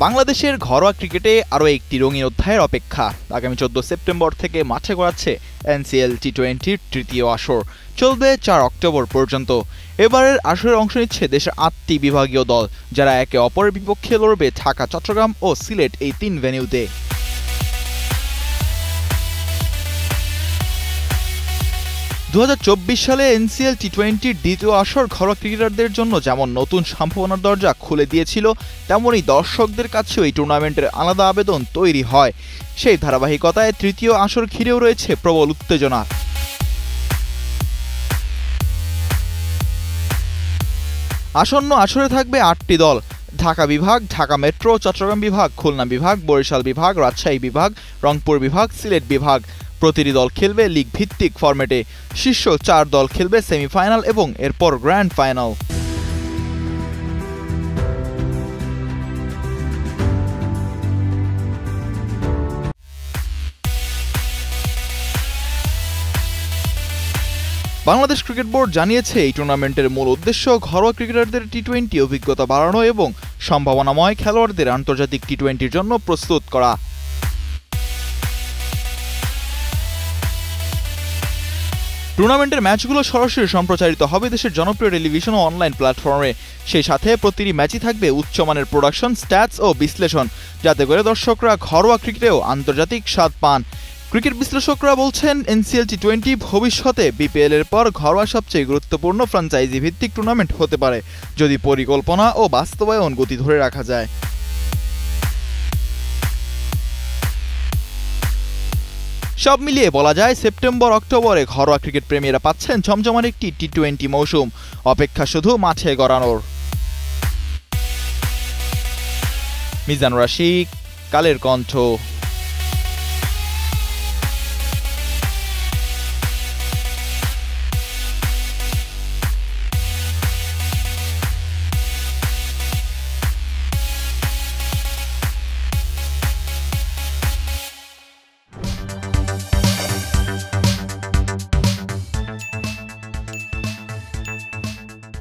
বাংলাদেশের ঘরোয়া ক্রিকেটে আরও একটি রঙিন অধ্যায়ের অপেক্ষা। আগামী 14 সেপ্টেম্বর থেকে মাঠে গড়াচ্ছে এনসিএল টি-20-র তৃতীয় আসর, চলবে 4 অক্টোবর পর্যন্ত। এবারের আসরে অংশ নিচ্ছে দেশের 8টি বিভাগীয় দল, যারা একে অপরের বিপক্ষে লড়বে ঢাকা, চট্টগ্রাম ও সিলেট এই 3 ভেন্যুতে। 2024 সালে এনসিএল টি-20-র দ্বিতীয় আসর ঘরোয়া ক্রিকেটারদের জন্য যেমন নতুন সম্ভাবনার দরজা খুলে দিয়েছিল, তেমনই দর্শকদের কাছেও এই টুর্নামেন্টের আলাদা আবেদন তৈরি হয়। সেই ধারাবাহিকতায় তৃতীয় আসর ঘিরেও রয়েছে প্রবল উত্তেজনা। আসন্ন আসরে থাকবে 8টি দল: ঢাকা বিভাগ, ঢাকা মেট্রো, চট্টগ্রাম বিভাগ, খুলনা বিভাগ, বরিশাল বিভাগ, রাজশাহী বিভাগ, রংপুর বিভাগ, সিলেট বিভাগ। প্রতিটি দল খেলবে লিগ ভিত্তিক ফরম্যাটে। শীর্ষ 4 দল খেলবে সেমিফাইনাল এবং এরপর grand final. Bangladesh cricket board জানিয়েছে, এই টুর্নামেন্টের মূল উদ্দেশ্য ঘরোয়া ক্রিকেটারদের টি-20 অভিজ্ঞতা বাড়ানো এবং সম্ভাবনাময় খেলোয়াড়দের আন্তর্জাতিক টি-20-র জন্য প্রস্তুত করা। টুর্নামেন্টের ম্যাচগুলো সরাসরি সম্প্রচারিত হবে দেশের জনপ্রিয় টেলিভিশন ও অনলাইন প্ল্যাটফর্মে। সেই সাথে প্রতিটি ম্যাচই থাকবে উচ্চমানের প্রোডাকশন, স্ট্যাটস ও বিশ্লেষণ, যাতে করে দর্শকরা ঘরোয়া ক্রিকেটেও আন্তর্জাতিক স্বাদ পান। ক্রিকেট বিশ্লেষকরা বলছেন, এনসিএল টি-20 ভবিষ্যতে বিপিএল এর পর ঘরোয়া সবচেয়ে গুরুত্বপূর্ণ ফ্র্যাঞ্চাইজি ভিত্তিক টুর্নামেন্ট হতে পারে, যদি পরিকল্পনা ও বাস্তবায়ন গতি ধরে রাখা যায়। সব মিলিয়ে বলা যায়, সেপ্টেম্বর-অক্টোবরে ঘরোয়া ক্রিকেট প্রেমীরা পাচ্ছেন জমজমার একটি টি-20 মৌসুম। অপেক্ষা শুধু মাঠে গড়ানোর। মিজানুর রাশিক, কালের কণ্ঠ।